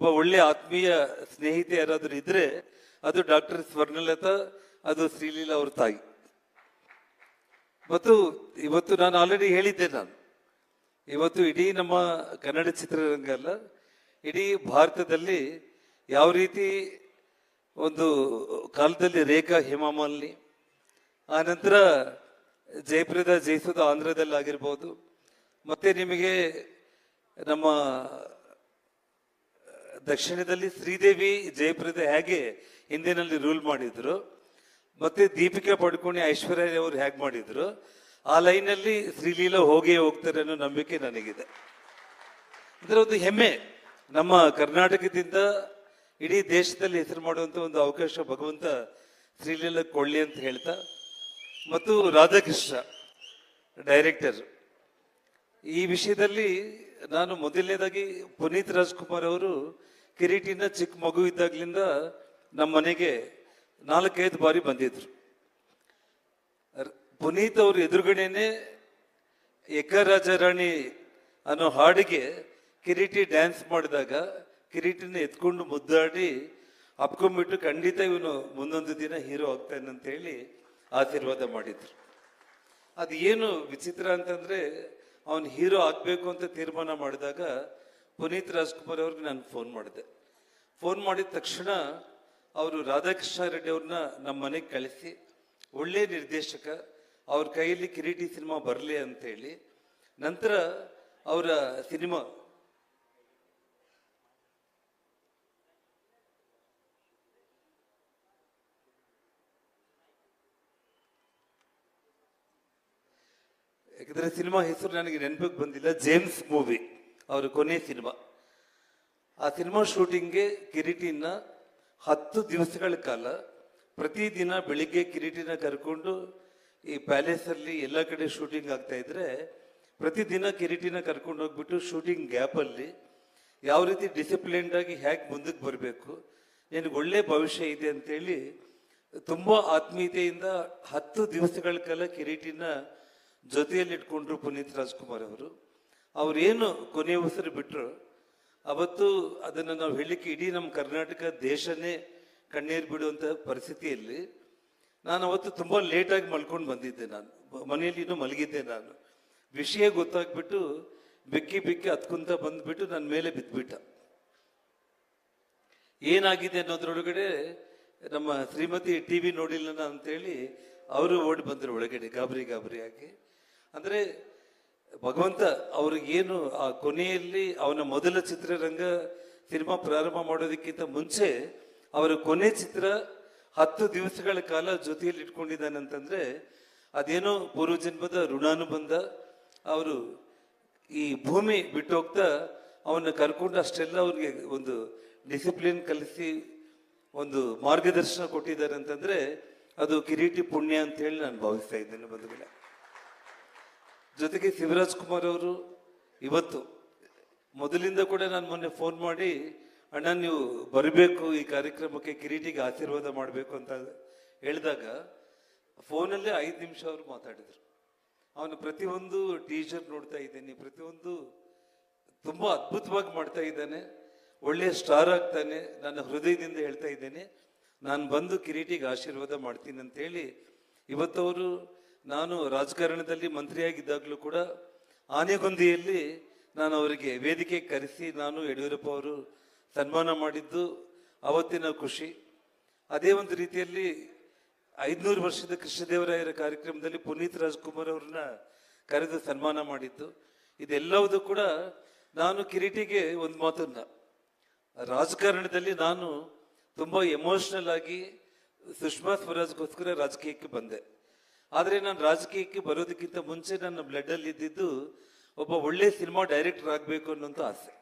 ಒಬ್ಬ ಒಳ್ಳೆ ಆತ್ಮೀಯ ಸ್ನೇಹಿತೆ ಯಾರಾದರೂ ಇದ್ರೆ ಅದು ಡಾಕ್ಟರ್ ಸ್ವರ್ಣಲತಾ, ಅದು ಶ್ರೀಲೀಲಾ ಅವ್ರ ತಾಯಿ. ಮತ್ತು ಇವತ್ತು ನಾನು ಆಲ್ರೆಡಿ ಹೇಳಿದ್ದೆ, ನಾನು ಇವತ್ತು ಇಡೀ ನಮ್ಮ ಕನ್ನಡ ಚಿತ್ರರಂಗ ಅಲ್ಲ, ಇಡೀ ಭಾರತದಲ್ಲಿ ಯಾವ ರೀತಿ ಒಂದು ಕಾಲದಲ್ಲಿ ರೇಖಾ ಹೇಮಾಮಾಲಿನಿ, ಆ ನಂತರ ಜಯಪ್ರದಾ ಜಯಸುಧ ಆಂಧ್ರದಲ್ಲಿ ಆಗಿರ್ಬೋದು, ಮತ್ತೆ ನಿಮಗೆ ನಮ್ಮ ದಕ್ಷಿಣದಲ್ಲಿ ಶ್ರೀದೇವಿ ಜಯಪ್ರದಾ ಹೇಗೆ ಹಿಂದಿನಲ್ಲಿ ರೂಲ್ ಮಾಡಿದ್ರು, ಮತ್ತೆ ದೀಪಿಕಾ ಪಡುಕೋಣೆ ಐಶ್ವರ್ಯ ಅವರು ಹೇಗೆ ಮಾಡಿದ್ರು, ಆ ಲೈನಲ್ಲಿ ಶ್ರೀಲೀಲಾ ಹೋಗೇ ಹೋಗ್ತಾರೆ ಅನ್ನೋ ನಂಬಿಕೆ ನನಗಿದೆ. ಅಂದ್ರೆ ಒಂದು ಹೆಮ್ಮೆ, ನಮ್ಮ ಕರ್ನಾಟಕದಿಂದ ಇಡೀ ದೇಶದಲ್ಲಿ ಹೆಸರು ಮಾಡುವಂತ ಒಂದು ಅವಕಾಶ ಭಗವಂತ ಶ್ರೀಲೀಲಾ ಕೊಳ್ಳಿ ಅಂತ ಹೇಳ್ತಾ, ಮತ್ತು ರಾಧಾಕೃಷ್ಣ ಡೈರೆಕ್ಟರ್, ಈ ವಿಷಯದಲ್ಲಿ ನಾನು ಮೊದಲನೇದಾಗಿ ಪುನೀತ್ ರಾಜ್ಕುಮಾರ್ ಅವರು ಕಿರೀಟಿನ ಚಿಕ್ಕ ಮಗು ಇದ್ದಾಗ್ಲಿಂದ ನಮ್ಮ ಮನೆಗೆ 4-5 ಬಾರಿ ಬಂದಿದ್ರು. ಪುನೀತ್ ಅವ್ರ ಎದುರುಗಡೆನೆ ಎಕ್ಕ ರಾಜಾರಾಣಿ ಅನ್ನೋ ಹಾಡಿಗೆ ಕಿರೀಟಿ ಡ್ಯಾನ್ಸ್ ಮಾಡಿದಾಗ ಕಿರೀಟಿನ ಎತ್ಕೊಂಡು ಮುದ್ದಾಡಿ ಅಪ್ಕೊಂಡ್ಬಿಟ್ಟು ಖಂಡಿತ ಇವನು ಮುಂದೊಂದು ದಿನ ಹೀರೋ ಆಗ್ತಾನೆ ಅಂತ ಹೇಳಿ ಆಶೀರ್ವಾದ ಮಾಡಿದ್ರು. ಅದು ಏನು ವಿಚಿತ್ರ ಅಂತಂದ್ರೆ, ಅವನು ಹೀರೋ ಆಗ್ಬೇಕು ಅಂತ ತೀರ್ಮಾನ ಮಾಡಿದಾಗ ಪುನೀತ್ ರಾಜ್ಕುಮಾರ್ ಅವ್ರಿಗೆ ನಾನು ಫೋನ್ ಮಾಡಿದ ತಕ್ಷಣ ಅವರು ರಾಧಾಕೃಷ್ಣ ರೆಡ್ಡಿ ಅವ್ರನ್ನ ನಮ್ಮ ಮನೆಗೆ ಕಳಿಸಿ, ಒಳ್ಳೆ ನಿರ್ದೇಶಕ, ಅವ್ರ ಕೈಯಲ್ಲಿ ಕಿರೀಟಿ ಸಿನಿಮಾ ಬರಲಿ ಅಂತೇಳಿ, ನಂತರ ಅವರ ಸಿನಿಮಾ ಯಾಕಂದ್ರೆ ಸಿನಿಮಾ ಹೆಸರು ನನಗೆ ನೆನಪಿಗೆ ಬಂದಿಲ್ಲ, ಜೇಮ್ಸ್ ಮೂವಿ ಅವರ ಕೊನೆ ಸಿನಿಮಾ. ಆ ಸಿನಿಮಾ ಶೂಟಿಂಗ್ಗೆ ಕಿರೀಟಿನ 10 ದಿವಸಗಳ ಕಾಲ ಪ್ರತಿದಿನ ಬೆಳಿಗ್ಗೆ ಕಿರೀಟಿನ ಕರ್ಕೊಂಡು ಈ ಪ್ಯಾಲೇಸ್ ಅಲ್ಲಿ ಎಲ್ಲ ಕಡೆ ಶೂಟಿಂಗ್ ಆಗ್ತಾ ಇದ್ರೆ, ಪ್ರತಿದಿನ ಕಿರೀಟಿನ ಕರ್ಕೊಂಡು ಹೋಗ್ಬಿಟ್ಟು ಶೂಟಿಂಗ್ ಗ್ಯಾಪ್ ಅಲ್ಲಿ ಯಾವ ರೀತಿ ಡಿಸಿಪ್ಲಿನ್ಡ್ ಆಗಿ ಹೇಗೆ ಮುಂದಕ್ಕೆ ಬರಬೇಕು, ನಿನಗೆ ಒಳ್ಳೆ ಭವಿಷ್ಯ ಇದೆ ಅಂತೇಳಿ ತುಂಬಾ ಆತ್ಮೀಯತೆಯಿಂದ 10 ದಿವಸಗಳ ಕಾಲ ಕಿರೀಟಿನ ಜೊತೆಯಲ್ಲಿ ಇಟ್ಕೊಂಡ್ರು ಪುನೀತ್ ರಾಜ್ಕುಮಾರ್ ಅವರು. ಅವ್ರೇನು ಕೊನೆಯ ಉಸಿರು ಬಿಟ್ರು ಅವತ್ತು ಅದನ್ನು ನಾವು ಹೇಳಲಿಕ್ಕೆ ಇಡೀ ನಮ್ಮ ಕರ್ನಾಟಕ ದೇಶನೇ ಕಣ್ಣೀರು ಬಿಡುವಂತ ಪರಿಸ್ಥಿತಿಯಲ್ಲಿ ನಾನು ಅವತ್ತು ತುಂಬಾ ಲೇಟಾಗಿ ಮಲ್ಕೊಂಡು ಬಂದಿದ್ದೆ. ನಾನು ಮನೆಯಲ್ಲಿ ಇನ್ನೂ ಮಲಗಿದ್ದೆ. ನಾನು ವಿಷಯ ಗೊತ್ತಾಗ್ಬಿಟ್ಟು ಬಿಕ್ಕಿ ಹತ್ಕೊಂತ ಬಂದ್ಬಿಟ್ಟು ನನ್ನ ಮೇಲೆ ಬಿದ್ದ್ಬಿಟ್ಟ. ಏನಾಗಿದೆ ಅನ್ನೋದ್ರೊಳಗಡೆ ನಮ್ಮ ಶ್ರೀಮತಿ ಟಿವಿ ನೋಡಿಲ್ಲ ಅಂತೇಳಿ ಅವರು ಓಡಿ ಬಂದರು ಒಳಗಡೆ ಗಾಬರಿ ಆಗಿ. ಅಂದ್ರೆ ಭಗವಂತ ಅವ್ರಿಗೇನು ಆ ಕೊನೆಯಲ್ಲಿ ಅವನ ಮೊದಲ ಚಿತ್ರರಂಗ ಸಿನಿಮಾ ಪ್ರಾರಂಭ ಮಾಡೋದಕ್ಕಿಂತ ಮುಂಚೆ ಅವರ ಕೊನೆ ಚಿತ್ರ 10 ದಿವಸಗಳ ಕಾಲ ಜೊತೆಯಲ್ಲಿ ಇಟ್ಕೊಂಡಿದ್ದಾನೆ ಅಂತಂದ್ರೆ ಅದೇನೋ ಪೂರ್ವಜನ್ಮದ ಋಣಾನುಬಂಧ. ಅವರು ಈ ಭೂಮಿ ಬಿಟ್ಟು ಹೋಗ್ತಾ ಅವನ್ನ ಕರ್ಕೊಂಡು ಅಷ್ಟೆಲ್ಲ ಅವ್ರಿಗೆ ಒಂದು ಡಿಸಿಪ್ಲಿನ್ ಕಲಿಸಿ ಒಂದು ಮಾರ್ಗದರ್ಶನ ಕೊಟ್ಟಿದ್ದಾರೆ ಅಂತಂದ್ರೆ ಅದು ಕಿರೀಟಿ ಪುಣ್ಯ ಅಂತ ಹೇಳಿ ನಾನು ಭಾವಿಸ್ತಾ ಇದ್ದೇನೆ ಬಂಧುಗಳೇ. ಜೊತೆಗೆ ಶಿವರಾಜ್ ಕುಮಾರ್ ಅವರು ಇವತ್ತು ಮೊದಲಿಂದ ಕೂಡ ನಾನು ಮೊನ್ನೆ ಫೋನ್ ಮಾಡಿ, ಅಣ್ಣ ನೀವು ಬರಬೇಕು ಈ ಕಾರ್ಯಕ್ರಮಕ್ಕೆ, ಕಿರೀಟಿಗೆ ಆಶೀರ್ವಾದ ಮಾಡಬೇಕು ಅಂತ ಹೇಳಿದಾಗ ಫೋನಲ್ಲೇ 5 ನಿಮಿಷ ಅವರು ಮಾತಾಡಿದ್ರು. ಅವನು ಪ್ರತಿಯೊಂದು ಟೀಚರ್ ನೋಡ್ತಾ ಇದ್ದೇನೆ, ಪ್ರತಿಯೊಂದು ತುಂಬಾ ಅದ್ಭುತವಾಗಿ ಮಾಡ್ತಾ ಇದ್ದಾನೆ, ಒಳ್ಳೆಯ ಸ್ಟಾರ್ ಆಗ್ತಾನೆ, ನನ್ನ ಹೃದಯದಿಂದ ಹೇಳ್ತಾ ಇದ್ದೇನೆ, ನಾನು ಬಂದು ಕಿರೀಟಿಗೆ ಆಶೀರ್ವಾದ ಮಾಡ್ತೀನಿ ಅಂತ ಹೇಳಿ ಇವತ್ತವರು, ನಾನು ರಾಜಕಾರಣದಲ್ಲಿ ಮಂತ್ರಿಯಾಗಿದ್ದಾಗಲೂ ಕೂಡ ಆನೆಗೊಂದಿಯಲ್ಲಿ ನಾನು ಅವರಿಗೆ ವೇದಿಕೆ ಕರೆಸಿ ನಾನು ಯಡಿಯೂರಪ್ಪ ಅವರು ಸನ್ಮಾನ ಮಾಡಿದ್ದು ಅವತ್ತಿನ ಖುಷಿ. ಅದೇ ಒಂದು ರೀತಿಯಲ್ಲಿ 500 ವರ್ಷದ ಕೃಷ್ಣದೇವರಾಯರ ಕಾರ್ಯಕ್ರಮದಲ್ಲಿ ಪುನೀತ್ ರಾಜ್ಕುಮಾರ್ ಅವ್ರನ್ನ ಕರೆದು ಸನ್ಮಾನ ಮಾಡಿದ್ದು, ಇದೆಲ್ಲವೂ ಕೂಡ ನಾನು ಕಿರೀಟಿಗೆ ಒಂದು ಮಾತನ್ನ, ರಾಜಕಾರಣದಲ್ಲಿ ನಾನು ತುಂಬಾ ಎಮೋಷನಲ್ ಆಗಿ ಸುಷ್ಮಾ ಸ್ವರಾಜ್ಗೋಸ್ಕರ ರಾಜಕೀಯಕ್ಕೆ ಬಂದೆ. ಆದರೆ ನಾನು ರಾಜಕೀಯಕ್ಕೆ ಬರೋದಕ್ಕಿಂತ ಮುಂಚೆ ನನ್ನ ಬ್ಲಡ್ ಅಲ್ಲಿ ಇದ್ದಿದ್ದು ಒಬ್ಬ ಒಳ್ಳೆ ಸಿನಿಮಾ ಡೈರೆಕ್ಟರ್ ಆಗಬೇಕು ಅನ್ನೋಂಥ ಆಸೆ.